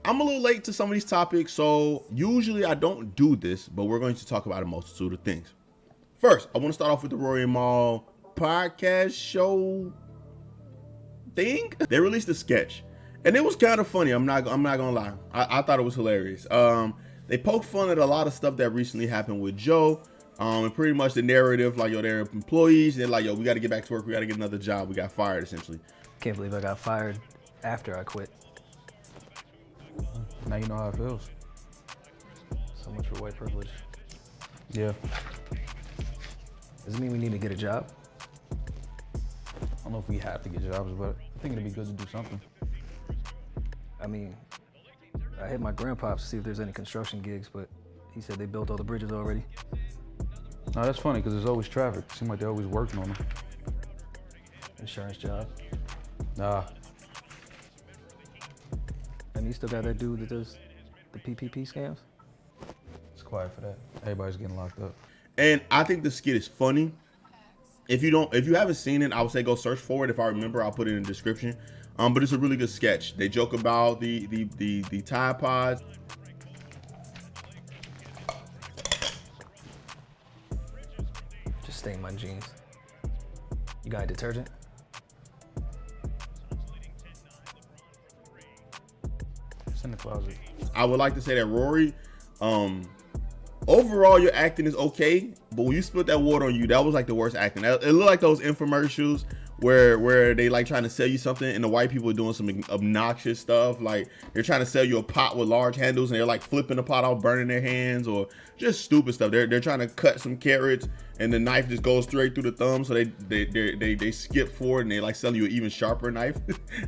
I'm a little late to some of these topics, so usually I don't do this, but we're going to talk about a multitude of things. First, I want to start off with the Rory and Mal podcast show thing. They released a sketch, and it was kind of funny. I'm not gonna lie. I thought it was hilarious. They poked fun at a lot of stuff that recently happened with Joe. And pretty much the narrative, like, yo, they're employees. They're like, yo, we got to get back to work. We got to get another job. We got fired, essentially. Can't believe I got fired after I quit. Now you know how it feels. So much for white privilege. Yeah. Does it mean we need to get a job? I don't know if we have to get jobs, but I think it'd be good to do something. I mean, I hit my grandpops to see if there's any construction gigs, but he said they built all the bridges already. No, that's funny because there's always traffic. Seems like they're always working on them. Insurance job. Nah. And you still got that dude that does the PPP scams? It's quiet for that. Everybody's getting locked up. And I think the skit is funny. If you haven't seen it, I would say go search for it. If I remember, I'll put it in the description. But it's a really good sketch. They joke about the Tide Pods. Just stain my jeans. You got a detergent? It's in the closet. I would like to say that Rory, overall your acting is okay, but when you spilled that water on you, that was like the worst acting. It looked like those infomercials where they like trying to sell you something and the white people are doing some obnoxious stuff, like they're trying to sell you a pot with large handles and they're like flipping the pot out, burning their hands, or just stupid stuff. They're trying to cut some carrots and the knife just goes straight through the thumb, so they skip forward and they like selling you an even sharper knife.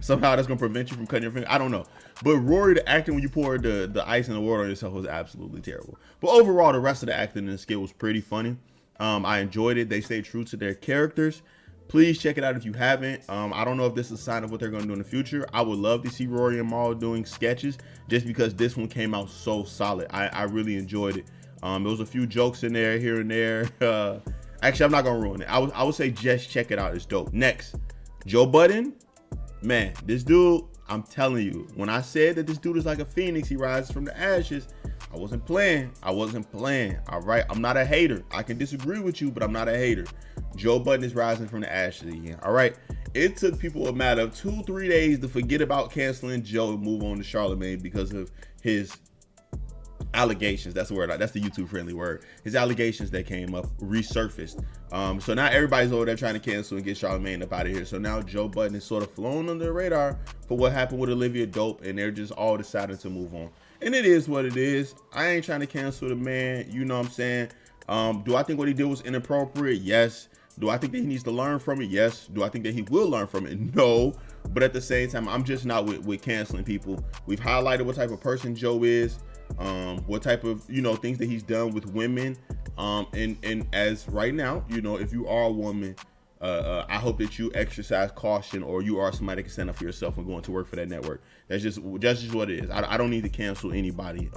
Somehow that's gonna prevent you from cutting your finger. I don't know, but Rory, the acting when you poured the ice and the water on yourself was absolutely terrible. But overall, the rest of the acting in the skit was pretty funny. I enjoyed it. They stayed true to their characters. Please check it out if you haven't. I don't know if this is a sign of what they're going to do in the future. I would love to see Rory and Mal doing sketches just because this one came out so solid. I really enjoyed it. There was a few jokes in there here and there. Actually, I'm not going to ruin it. I would say just check it out. It's dope. Next, Joe Budden. Man, this dude, I'm telling you, when I said that this dude is like a phoenix, he rises from the ashes, I wasn't playing. All right. I'm not a hater. I can disagree with you, but I'm not a hater. Joe Budden is rising from the ashes again. All right. It took people a matter of 2-3 days to forget about canceling Joe and move on to Charlemagne because of his allegations. That's the word. That's the YouTube friendly word. His allegations that came up resurfaced. So now everybody's over there trying to cancel and get Charlemagne up out of here. So now Joe Budden is sort of flown under the radar for what happened with Olivia Dope, and they're just all deciding to move on. And it is what it is. I ain't trying to cancel the man. You know what I'm saying? Do I think what he did was inappropriate? Yes. Do I think that he needs to learn from it? Yes. Do I think that he will learn from it? No. But at the same time, I'm just not with canceling people. We've highlighted what type of person Joe is, what type of, things that he's done with women. And as right now, if you are a woman, I hope that you exercise caution, or you are somebody that can stand up for yourself and going to work for that network. That's just what it is. I don't need to cancel anybody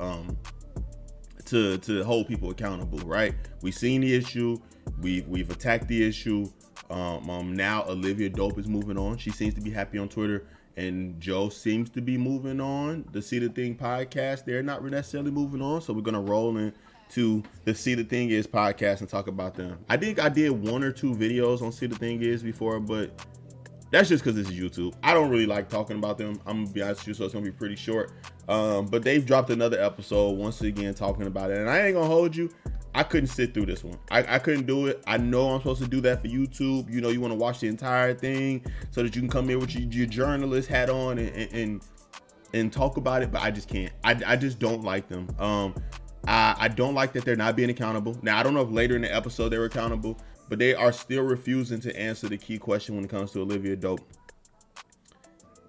to hold people accountable, right? We've seen the issue. We've attacked the issue. Now Olivia Dope is moving on. She seems to be happy on Twitter, and Joe seems to be moving on. The See the Thing podcast, they're not necessarily moving on, so we're gonna roll into the See the Thing Is podcast and talk about them. I think I did 1 or 2 videos on See the Thing Is before, but that's just because this is YouTube. I don't really like talking about them. I'm gonna be honest with you, so it's gonna be pretty short. But they've dropped another episode once again talking about it, and I ain't gonna hold you. I couldn't sit through this one. I couldn't do it. I know I'm supposed to do that for YouTube. You want to watch the entire thing so that you can come here with your journalist hat on and talk about it, but I just can't. I just don't like them. I don't like that they're not being accountable. Now, I don't know if later in the episode they were accountable, but they are still refusing to answer the key question when it comes to Olivia Dope.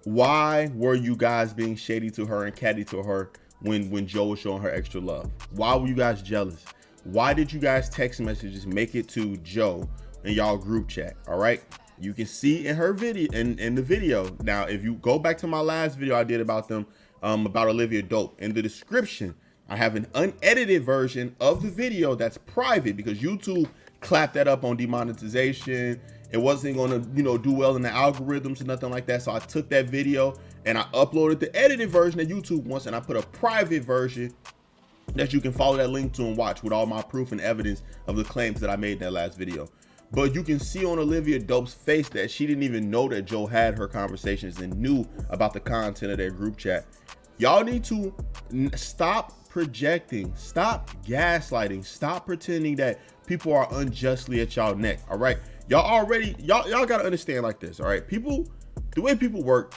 Why were you guys being shady to her and catty to her when Joe was showing her extra love? Why were you guys jealous? Why did you guys text messages make it to Joe in y'all group chat? All right. You can see in her video, in the video. Now, if you go back to my last video I did about them, about Olivia Dope, in the description, I have an unedited version of the video that's private because YouTube clapped that up on demonetization. It wasn't going to, do well in the algorithms or nothing like that. So I took that video and I uploaded the edited version to YouTube once, and I put a private version that you can follow that link to and watch with all my proof and evidence of the claims that I made in that last video. But you can see on Olivia Dope's face that she didn't even know that Joe had her conversations and knew about the content of their group chat. Y'all need to stop projecting, stop gaslighting, stop pretending that people are unjustly at y'all neck. All right, y'all gotta understand like this. All right, people, the way people work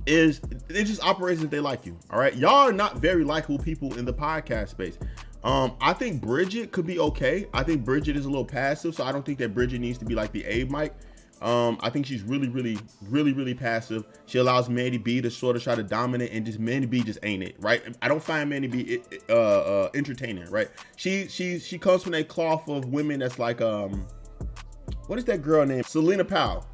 is it just operates if they like you. All right, y'all are not very likable people in the podcast space. I think Bridget could be okay. I think Bridget is a little passive, so I don't think that Bridget needs to be like the Abe Mike. I think she's really passive. She allows Mandy B to sort of try to dominate, and just Mandy B just ain't it, right? I don't find Mandy B entertaining, right? She comes from a cloth of women that's like what is that girl named? Selena Powell.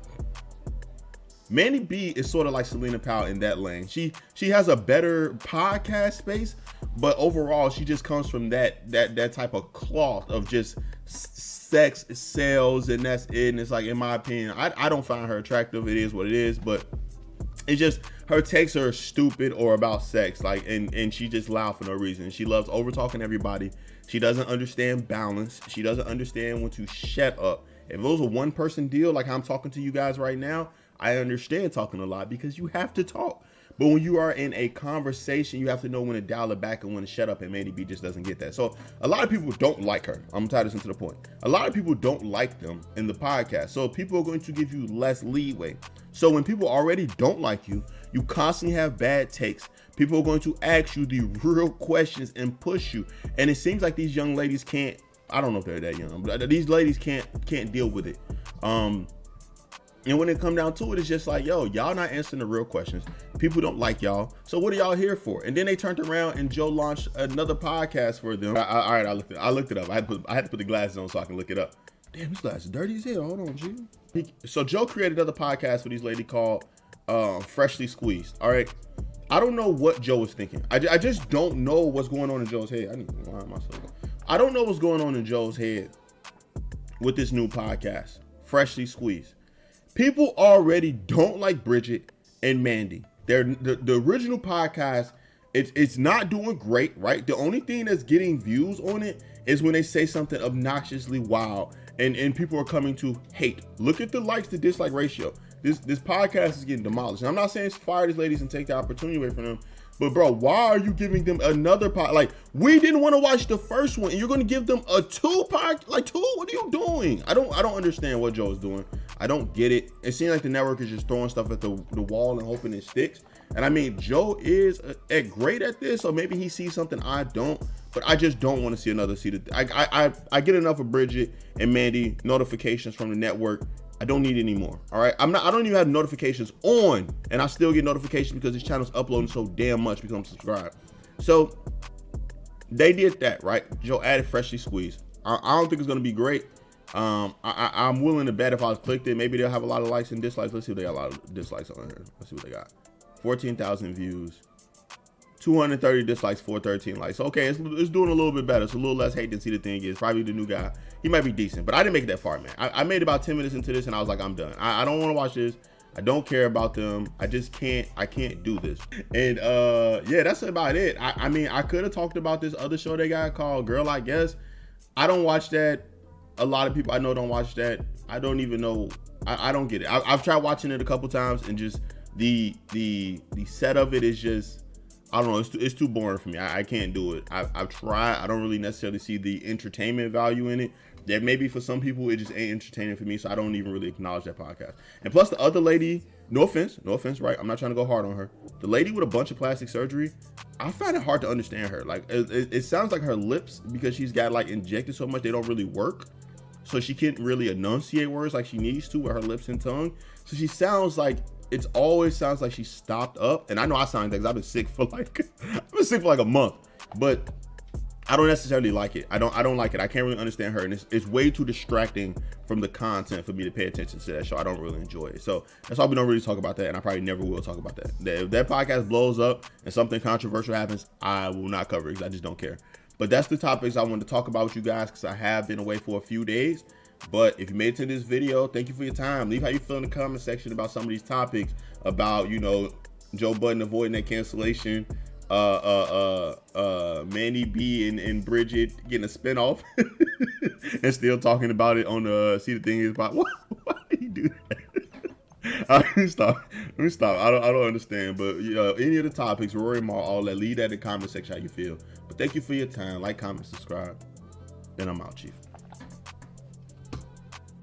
Mandy B is sort of like Selena Powell in that lane. She has a better podcast space, but overall she just comes from that type of cloth of just sex sales, and that's it. And it's like, in my opinion, I don't find her attractive. It is what it is, but it's just her takes are stupid or about sex, like, and she just loud for no reason. She loves over talking everybody. She doesn't understand balance. She doesn't understand when to shut up. If it was a one person deal, like how I'm talking to you guys right now, I understand talking a lot because you have to talk. But when you are in a conversation, you have to know when to dial it back and when to shut up, and Mandy B just doesn't get that. So a lot of people don't like her. I'm tied this into the point. A lot of people don't like them in the podcast. So people are going to give you less leeway. So when people already don't like you, you constantly have bad takes. People are going to ask you the real questions and push you. And it seems like these young ladies can't, I don't know if they're that young, but these ladies can't deal with it. And when it come down to it, it's just like, yo, y'all not answering the real questions. People don't like y'all. So what are y'all here for? And then they turned around and Joe launched another podcast for them. All right, I looked it up. I had to put the glasses on so I can look it up. Damn, these glasses dirty as hell. Hold on, G. So Joe created another podcast with this lady called Freshly Squeezed. All right. I don't know what Joe was thinking. I just don't know what's going on in Joe's head. I need to line myself up. I don't know what's going on in Joe's head with this new podcast, Freshly Squeezed. People already don't like Bridget and Mandy. They're the original podcast. It's not doing great, right? The only thing that's getting views on it is when they say something obnoxiously wild, and people are coming to hate. Look at the likes to dislike ratio. This podcast is getting demolished. And I'm not saying fire these ladies and take the opportunity away from them, but bro, why are you giving them another pod? Like, we didn't want to watch the first one, and you're going to give them a two? What are you doing? I don't understand what Joe's doing. I don't get it. It seems like the network is just throwing stuff at the wall and hoping it sticks. And I mean, Joe is great at this, so maybe he sees something I don't. But I just don't want to see another season. I get enough of Bridget and Mandy notifications from the network. I don't need any more. All right, I don't even have notifications on, and I still get notifications because this channel's uploading so damn much because I'm subscribed. So they did that, right? Joe added Freshly Squeezed. I don't think it's gonna be great. I'm willing to bet if I clicked it, maybe they'll have a lot of likes and dislikes. Let's see if they got a lot of dislikes on here. Let's see what they got. 14,000 views, 230 dislikes, 413 likes. Okay, it's doing a little bit better. It's a little less hate than See the Thing is. Probably the new guy. He might be decent, but I didn't make it that far, man. I made about 10 minutes into this and I was like, I'm done. I don't want to watch this. I don't care about them. I just can't. I can't do this. And yeah, that's about it. I mean, I could have talked about this other show they got called Girl, I Guess. I don't watch that. A lot of people I know don't watch that. I don't even know. I don't get it. I've tried watching it a couple times, and just the set of it is just, I don't know. It's too boring for me. I can't do it. I've tried. I don't really necessarily see the entertainment value in it. That maybe for some people it just ain't entertaining for me, so I don't even really acknowledge that podcast. And plus the other lady, no offense, right? I'm not trying to go hard on her. The lady with a bunch of plastic surgery, I find it hard to understand her. Like it sounds like her lips, because she's got like injected so much, they don't really work. So she can't really enunciate words like she needs to with her lips and tongue. So she sounds like, it always sounds like she's stopped up. And I know I sound like, I've been sick for like a month, but I don't necessarily like it. I don't like it. I can't really understand her, and it's way too distracting from the content for me to pay attention to that show. I don't really enjoy it. So that's why we don't really talk about that, and I probably never will talk about that. If that podcast blows up and something controversial happens, I will not cover it because I just don't care. But that's the topics I wanted to talk about with you guys, because I have been away for a few days. But if you made it to this video, thank you for your time. Leave how you feel in the comment section about some of these topics, about, you know, Joe Budden avoiding that cancellation. Manny B and Bridget getting a spinoff and still talking about it on the See the Thing Is about why did he do that? Let me stop. I don't understand. But any of the topics, Rory and Mal, all that, leave that in the comment section how you feel. But thank you for your time. Like, comment, subscribe. And I'm out, Chief.